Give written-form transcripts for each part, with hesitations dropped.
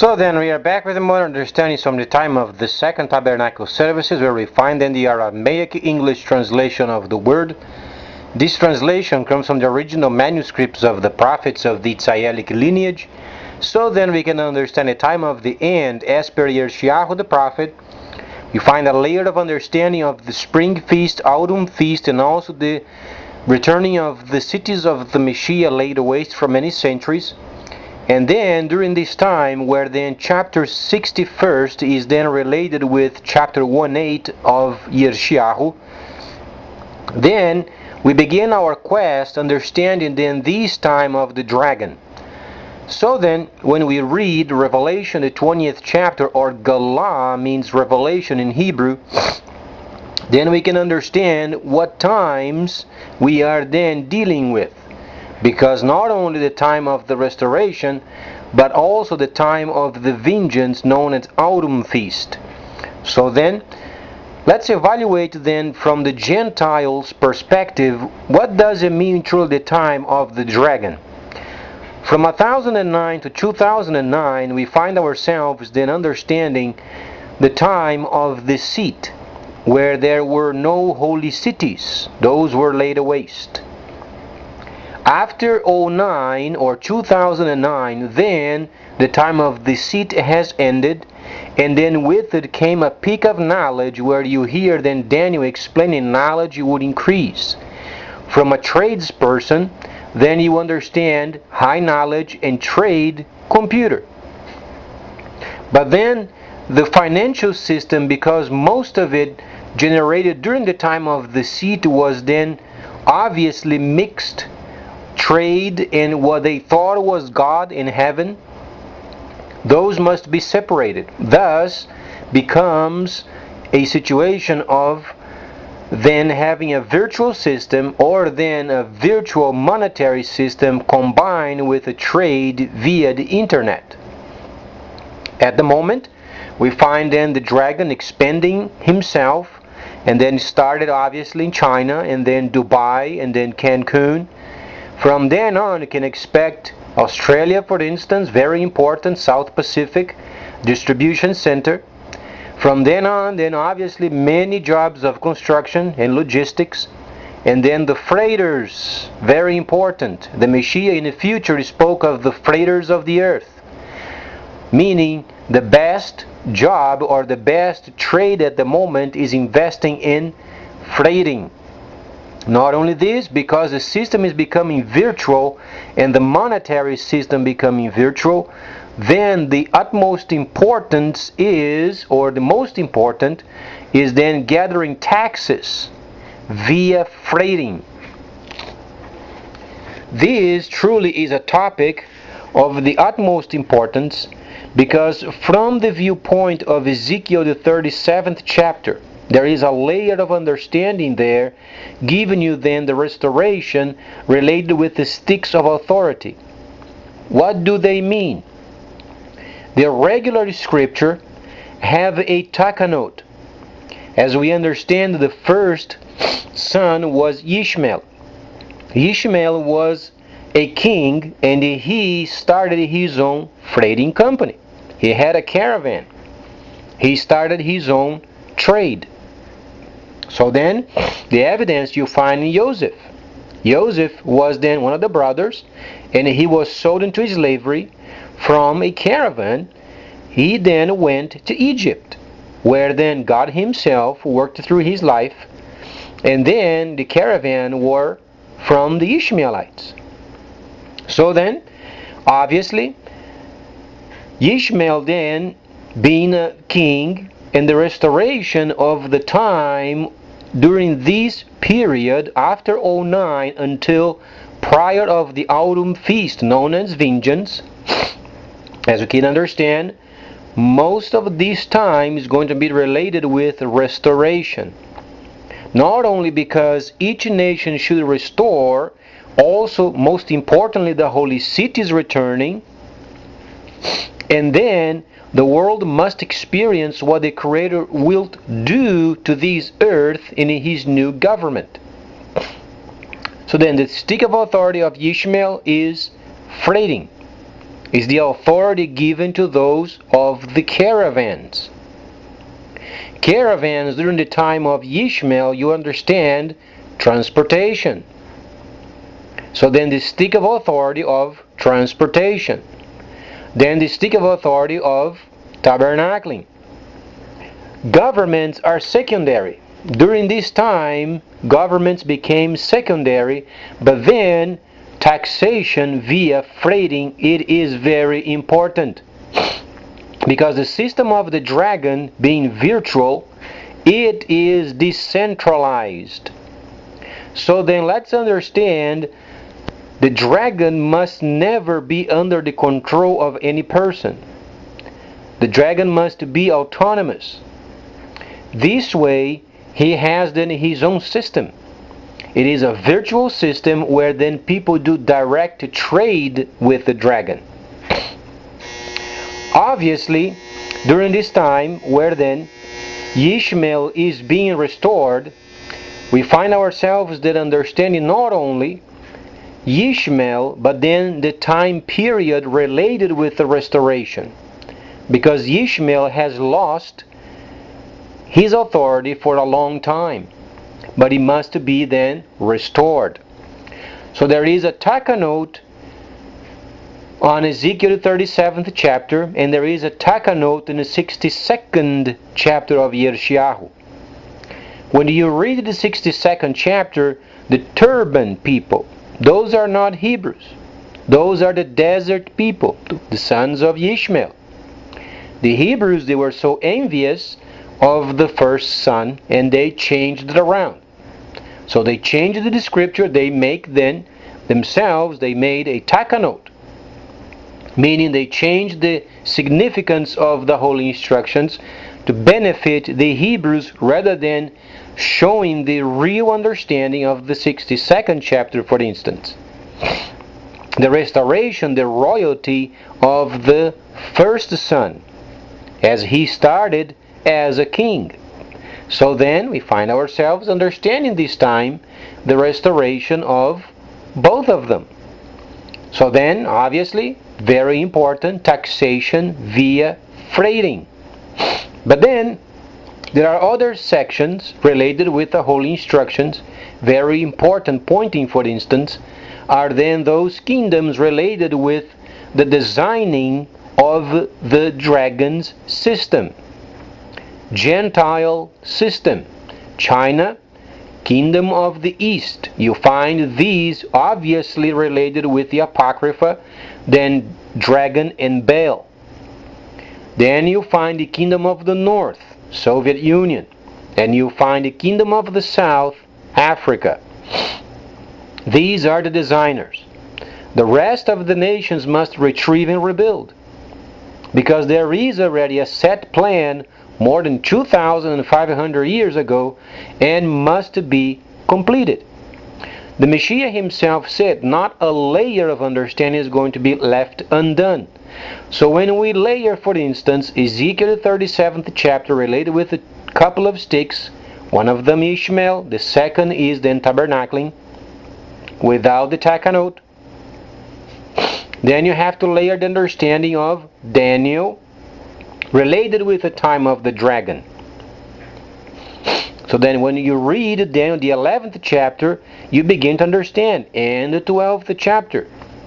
So then we are back with more understanding from the time of the Second Tabernacle services, where we find then the Aramaic English translation of the word. This translation comes from the original manuscripts of the prophets of the Tzayelic lineage. So then we can understand the time of the end as per Yeshayahu the prophet. You find a layer of understanding of the spring feast, autumn feast, and also the returning of the cities of the Messiah laid waste for many centuries. And then during this time, where then chapter 61st is then related with chapter 1:8 of Yeshayahu, then we begin our quest understanding then this time of the dragon. So then, when we read Revelation, the 20th chapter, or Galah means revelation in Hebrew, then we can understand what times we are then dealing with. Because not only the time of the restoration, but also the time of the vengeance known as autumn feast. So then, let's evaluate then from the Gentiles' perspective, what does it mean truly the time of the dragon? From 1009 to 2009, we find ourselves then understanding the time of the seat, where there were no holy cities. Those were laid waste. After 09 or 2009, then the time of the seat has ended, and then with it came a peak of knowledge, where you hear then Daniel explaining knowledge would increase. From a tradesperson, then you understand high knowledge and trade computer. But then the financial system, because most of it generated during the time of the seat, was then obviously mixed trade and what they thought was God in heaven. Those must be separated. Thus becomes a situation of then having a virtual system, or then a virtual monetary system combined with a trade via the internet. At the moment, we find then the dragon expanding himself, and then started obviously in China, and then Dubai, and then Cancun. From then on, you can expect Australia, for instance, very important, South Pacific distribution center. From then on, then obviously many jobs of construction and logistics. And then the freighters, very important. The Messiah in the future spoke of the freighters of the earth, meaning the best job or the best trade at the moment is investing in freighting. Not only this, because the system is becoming virtual and the monetary system becoming virtual, then the utmost importance is, or the most important, is then gathering taxes via freighting. This truly is a topic of the utmost importance, because from the viewpoint of Ezekiel the 37th chapter, there is a layer of understanding there, giving you then the restoration related with the sticks of authority. What do they mean? The regular scripture have a takanot. As we understand, the first son was Ishmael. Ishmael was a king, and he started his own freighting company. He had a caravan. He started his own trade. So then, the evidence you find in Joseph. Joseph was then one of the brothers, and he was sold into slavery from a caravan. He then went to Egypt, where then God himself worked through his life, and then the caravan were from the Ishmaelites. So then, obviously, Ishmael then being a king, and the restoration of the time during this period after 09 until prior of the autumn feast known as vengeance, as you can understand, most of this time is going to be related with restoration. Not only because each nation should restore, also most importantly the holy city is returning, and then the world must experience what the Creator will do to this earth in His new government. So then the stick of authority of Ishmael is freighting. is the authority given to those of the caravans. Caravans during the time of Ishmael, you understand, transportation. So then the stick of authority of transportation. Then the stick of authority of tabernacling. Governments are secondary. During this time, governments became secondary, but then taxation via freighting, it is very important. Because the system of the dragon being virtual, it is decentralized. So then let's understand, the dragon must never be under the control of any person. The dragon must be autonomous. This way, he has then his own system. It is a virtual system where then people do direct trade with the dragon. Obviously, during this time where then Ishmael is being restored, we find ourselves then understanding not only Ishmael, but then the time period related with the restoration. Because Ishmael has lost his authority for a long time, but he must be then restored. So there is a Takanote on Ezekiel 37th chapter, and there is a Takanote in the 62nd chapter of Yeshayahu. When you read the 62nd chapter, the turban people, those are not Hebrews. Those are the desert people, the sons of Ishmael. The Hebrews, they were so envious of the first son, and they changed it around. So they changed the scripture, they make then themselves, they made a Takanote, meaning they changed the significance of the holy instructions to benefit the Hebrews rather than showing the real understanding of the 62nd chapter, for instance. The restoration, the royalty of the first son, as he started as a king. So then we find ourselves understanding this time the restoration of both of them. So then, obviously, very important, taxation via freighting. But then, there are other sections related with the holy instructions, very important, pointing, for instance, are then those kingdoms related with the designing of the dragon's system. Gentile system. China, kingdom of the east. You find these obviously related with the Apocrypha, then dragon and Baal. Then you find the kingdom of the north, Soviet Union. And you find the kingdom of the south, Africa. These are the designers. The rest of the nations must retrieve and rebuild, because there is already a set plan more than 2,500 years ago and must be completed. The Messiah himself said not a layer of understanding is going to be left undone. So when we layer, for instance, Ezekiel 37th chapter related with a couple of sticks, one of them Ishmael, the second is then tabernacling, without the Takanote, then you have to layer the understanding of Daniel related with the time of the dragon. So then when you read Daniel the 11th chapter, you begin to understand, and the 12th chapter.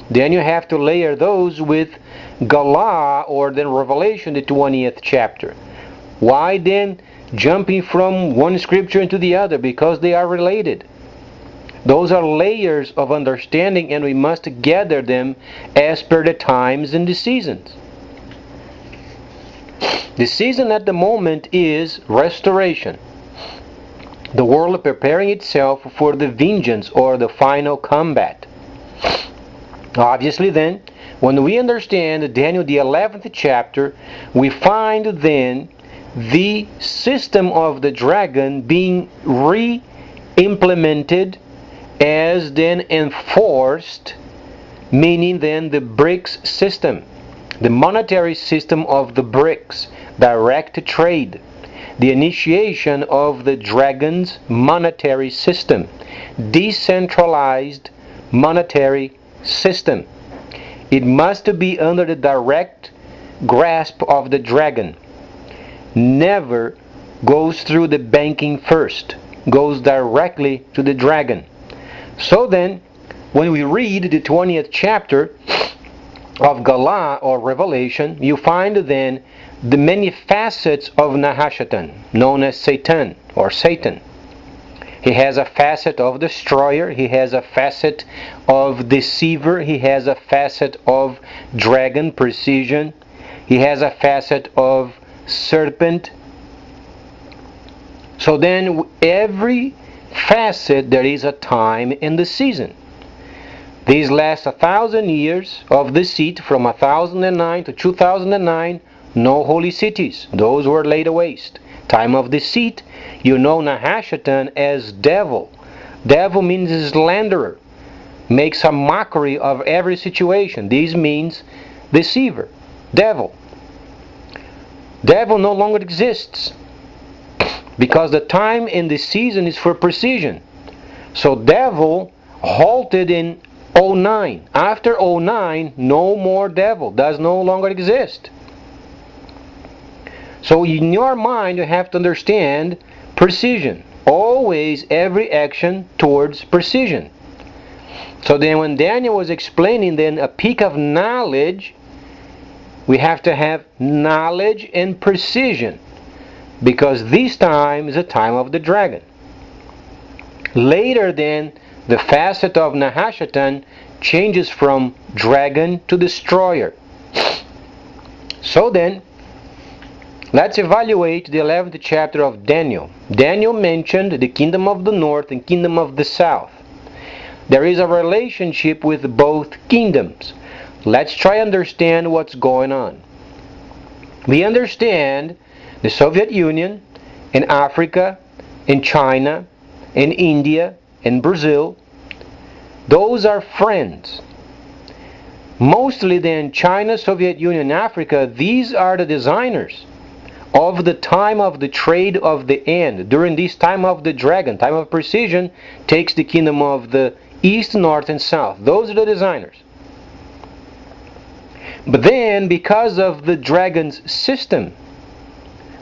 Then you have to layer those with Galah, or then Revelation, the 20th chapter. Why then jumping from one scripture into the other? Because they are related. Those are layers of understanding, and we must gather them as per the times and the seasons. The season at the moment is restoration. The world preparing itself for the vengeance or the final combat. Obviously then, when we understand Daniel the 11th chapter, we find then the system of the dragon being re-implemented as then enforced, meaning then the BRICS system, the monetary system of the BRICS, direct trade, the initiation of the dragon's monetary system, decentralized monetary system. It must be under the direct grasp of the dragon. Never goes through the banking first, goes directly to the dragon. So then, when we read the 20th chapter of Galah or Revelation, you find then the many facets of Nahashatan, known as Satan or Satan. He has a facet of destroyer, he has a facet of deceiver, he has a facet of dragon, precision, he has a facet of serpent. So then every facet there is a time and the season. These last 1,000 years of deceit, from 1009 to 2009, no holy cities. Those were laid waste. Time of deceit, you know Nahashatan as devil. Devil means slanderer. Makes a mockery of every situation. This means deceiver. Devil. Devil no longer exists, because the time and the season is for precision. So devil halted in 09. After 09, no more devil. Does no longer exist. So in your mind, you have to understand precision. Always every action towards precision. So then when Daniel was explaining then a peak of knowledge, we have to have knowledge and precision, because this time is the time of the dragon. Later then, the facet of Nahashatan changes from dragon to destroyer. So then, let's evaluate the 11th chapter of Daniel. Daniel mentioned the kingdom of the north and kingdom of the south. There is a relationship with both kingdoms. Let's try to understand what's going on. We understand the Soviet Union, and Africa, and China, and India, and Brazil. Those are friends. Mostly then China, Soviet Union, and Africa, these are the designers of the time of the trade of the end. During this time of the dragon, time of precision, takes the kingdom of the east, north, and south. Those are the designers. But then, because of the dragon's system,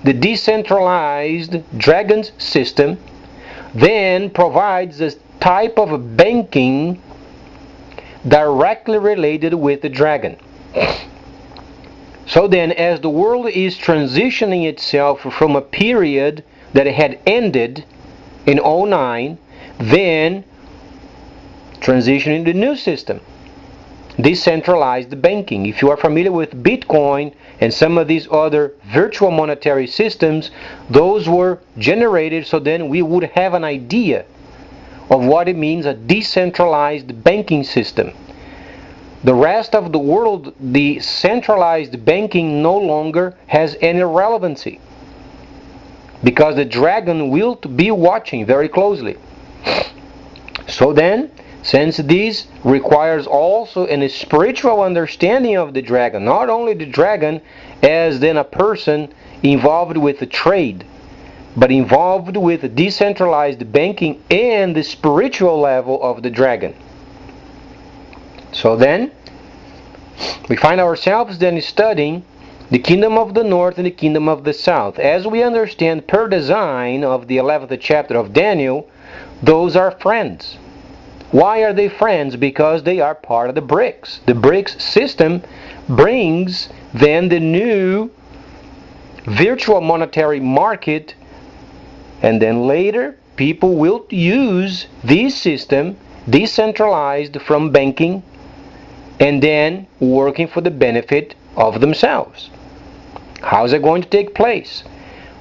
the decentralized dragon's system then provides a type of banking directly related with the dragon. So then, as the world is transitioning itself from a period that had ended in 09, then transitioning to the new system, decentralized banking. If you are familiar with Bitcoin and some of these other virtual monetary systems, those were generated so then we would have an idea of what it means, a decentralized banking system. The rest of the world, the centralized banking no longer has any relevancy, because the dragon will be watching very closely. So then, since this requires also a spiritual understanding of the dragon, not only the dragon as then a person involved with the trade, but involved with decentralized banking and the spiritual level of the dragon. So then, we find ourselves then studying the kingdom of the north and the kingdom of the south. As we understand per design of the 11th chapter of Daniel, those are friends. Why are they friends? Because they are part of the BRICS. The BRICS system brings then the new virtual monetary market, and then later people will use this system decentralized from banking and then working for the benefit of themselves. How is it going to take place?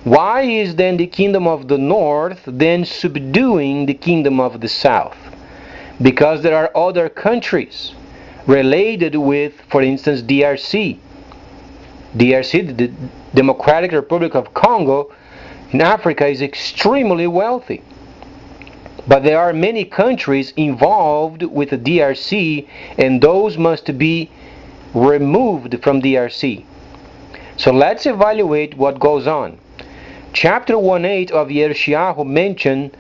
Why is then the kingdom of the north then subduing the kingdom of the south? Because there are other countries related with, for instance, DRC. DRC, the Democratic Republic of Congo, in Africa, is extremely wealthy. But there are many countries involved with the DRC, and those must be removed from DRC. So let's evaluate what goes on. Chapter 1:8 of Yeshayahu mentioned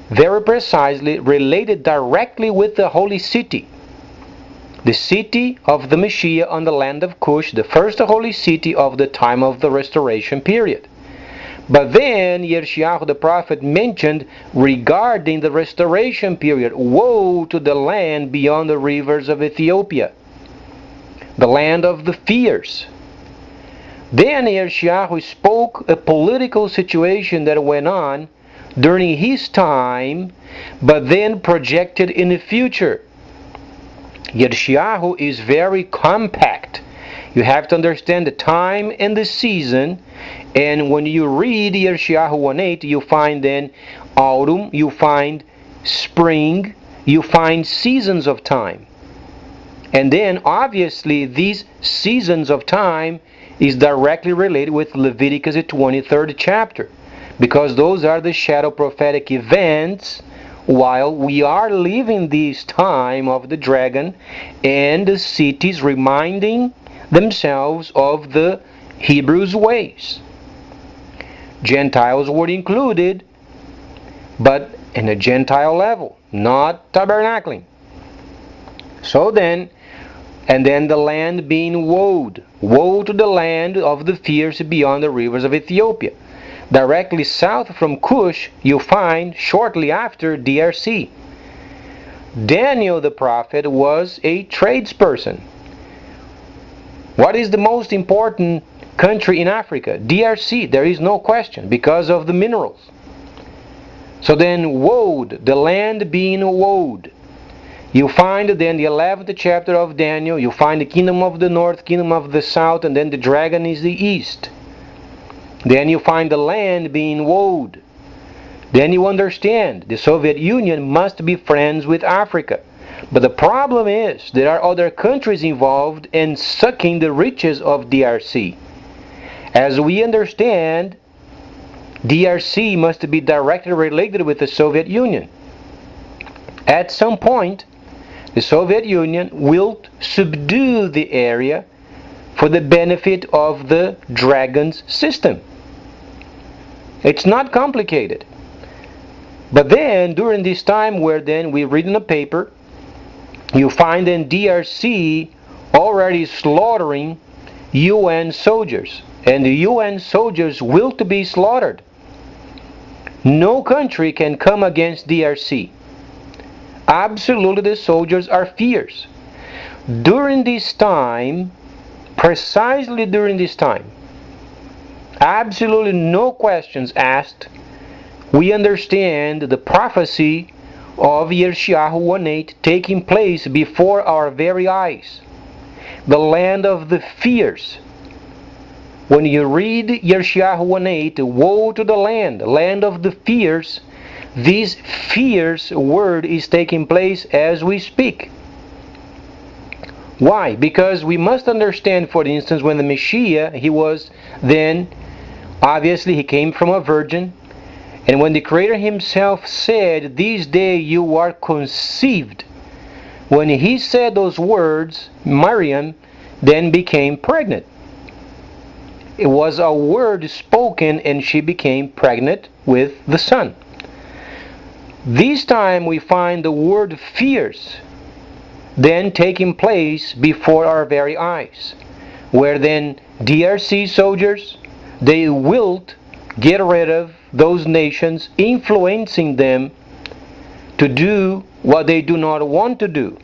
very precisely, related directly with the holy city. the city of the Messiah on the land of Cush, the first holy city of the time of the restoration period. But then Yirmiyahu the prophet mentioned regarding the restoration period, woe to the land beyond the rivers of Ethiopia, the land of the fierce. Then Yirmiyahu spoke a political situation that went on during his time, but then projected in the future. Yirmiyahu is very compact. You have to understand the time and the season, and when you read Yirmiyahu 1:8, you find then autumn, you find spring, you find seasons of time. And then obviously these seasons of time is directly related with Leviticus 23rd chapter, because those are the shadow prophetic events while we are living this time of the dragon and the cities reminding themselves of the Hebrews' ways. Gentiles were included, but in a Gentile level, not tabernacling. So then, and then the land being woed. Woe to the land of the fierce beyond the rivers of Ethiopia. Directly south from Cush, you find shortly after DRC. Daniel the prophet was a tradesperson. What is the most important country in Africa? DRC, there is no question, because of the minerals. So then, woed, the land being woed. You find then the 11th chapter of Daniel, you find the kingdom of the north, kingdom of the south, and then the dragon is the east. Then you find the land being woed. Then you understand the Soviet Union must be friends with Africa. But the problem is there are other countries involved in sucking the riches of DRC. As we understand, DRC must be directly related with the Soviet Union. At some point, the Soviet Union will subdue the area for the benefit of the dragon's system. It's not complicated. But then, during this time where then we read in the paper, you find in DRC already slaughtering UN soldiers. And the UN soldiers will to be slaughtered. No country can come against DRC. Absolutely, the soldiers are fierce. During this time, precisely during this time, absolutely no questions asked, we understand the prophecy of Yirmiyahu 1:8 taking place before our very eyes. The land of the fierce. When you read Yirmiyahu 1:8, woe to the land of the fierce, this fierce word is taking place as we speak. Why? Because we must understand, for instance, when the Messiah, he was then, obviously he came from a virgin, and when the Creator himself said, this day you are conceived, when he said those words, Miriam then became pregnant. It was a word spoken and she became pregnant with the Son. This time we find the word fierce then taking place before our very eyes, where then DRC soldiers, they will get rid of those nations, influencing them to do what they do not want to do.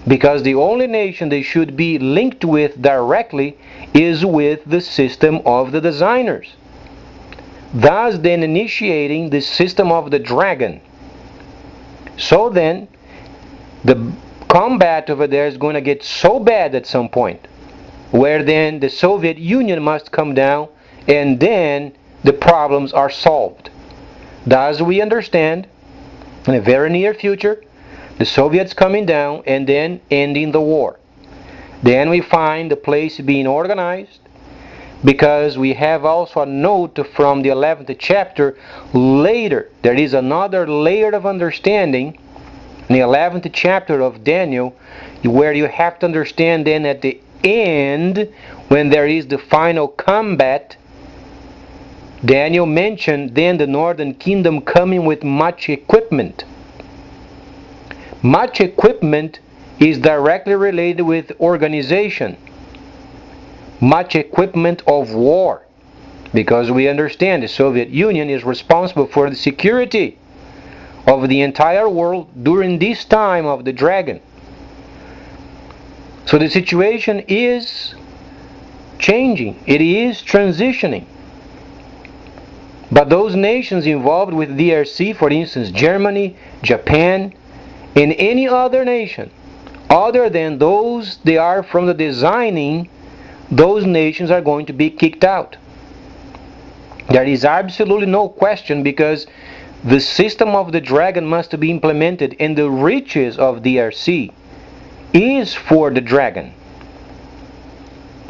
Because the only nation they should be linked with directly is with the system of the designers. Thus then initiating the system of the dragon. So then, the combat over there is going to get so bad at some point, where then the Soviet Union must come down, and then the problems are solved. Thus we understand, in the very near future, the Soviets coming down and then ending the war. Then we find the place being organized, because we have also a note from the 11th chapter later. There is another layer of understanding in the 11th chapter of Daniel, where you have to understand then at the end, when there is the final combat, Daniel mentioned then the northern kingdom coming with much equipment. Much equipment is directly related with organization, much equipment of war, because we understand the Soviet Union is responsible for the security of the entire world during this time of the dragon. So the situation is changing, it is transitioning. But those nations involved with DRC, for instance, Germany, Japan, and any other nation, other than those they are from the designing, those nations are going to be kicked out. There is absolutely no question, because the system of the dragon must be implemented, and the riches of DRC is for the dragon.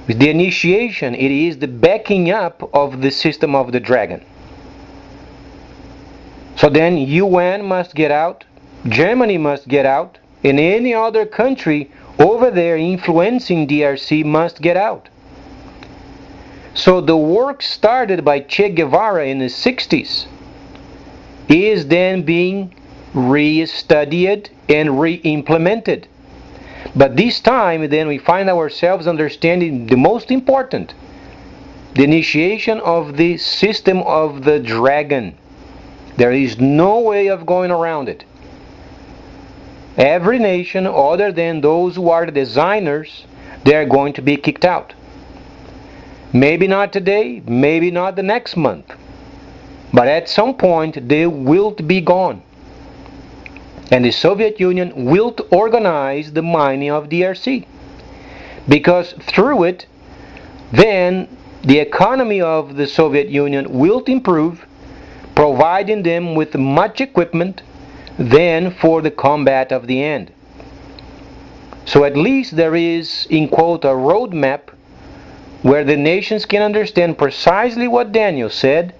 With the initiation, it is the backing up of the system of the dragon. So then UN must get out, Germany must get out, and any other country over there influencing DRC must get out. So the work started by Che Guevara in the 60s is then being re-studied and re-implemented. But this time then we find ourselves understanding the most important, the initiation of the system of the dragon. There is no way of going around it. Every nation other than those who are the designers, they are going to be kicked out. Maybe not today, maybe not the next month, but at some point they will be gone. And the Soviet Union will organize the mining of DRC, because through it then the economy of the Soviet Union will improve, providing them with much equipment then for the combat of the end. So at least there is, in quote, a roadmap where the nations can understand precisely what Daniel said,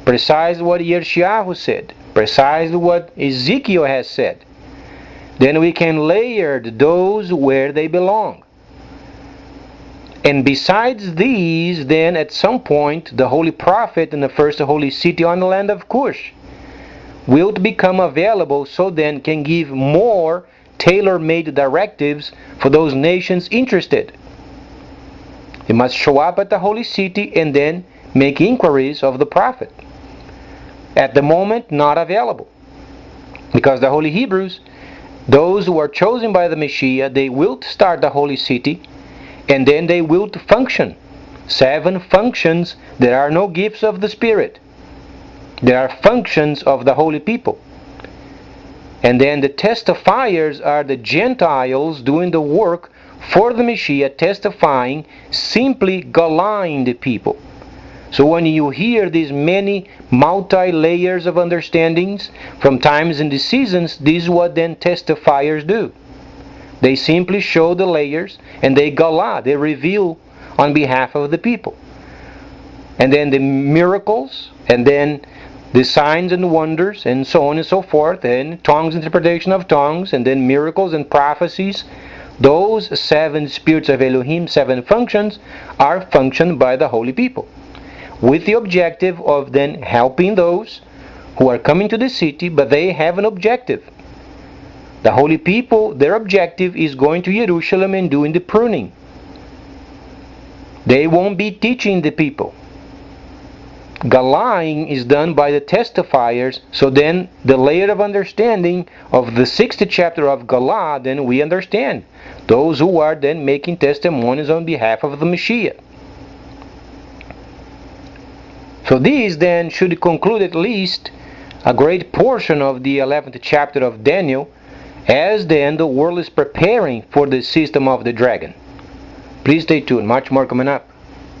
precisely what Yeshayahu said, precisely what Ezekiel has said. Then we can layer those where they belong. And besides these, then at some point, the holy prophet in the first holy city on the land of Cush will become available, so then can give more tailor-made directives for those nations interested. They must show up at the holy city and then make inquiries of the prophet. At the moment, not available. Because the holy Hebrews, those who are chosen by the Messiah, they will start the holy city, and then they will function. 7 functions. There are no gifts of the Spirit. There are functions of the holy people. And then the testifiers are the Gentiles doing the work for the Messiah, testifying, simply galaying the people. So when you hear these many multi-layers of understandings from times and the seasons, this is what then testifiers do. They simply show the layers and they galah, they reveal on behalf of the people. And then the miracles, and then the signs and wonders, and so on and so forth, and tongues, interpretation of tongues, and then miracles and prophecies. Those 7 spirits of Elohim, 7 functions, are functioned by the holy people, with the objective of then helping those who are coming to the city, but they have an objective. The holy people, their objective is going to Jerusalem and doing the pruning. They won't be teaching the people. Galaying is done by the testifiers, so then the layer of understanding of the 6th chapter of Galah, then we understand those who are then making testimonies on behalf of the Messiah. So these then should conclude at least a great portion of the 11th chapter of Daniel, as then the world is preparing for the system of the dragon. Please stay tuned, much more coming up.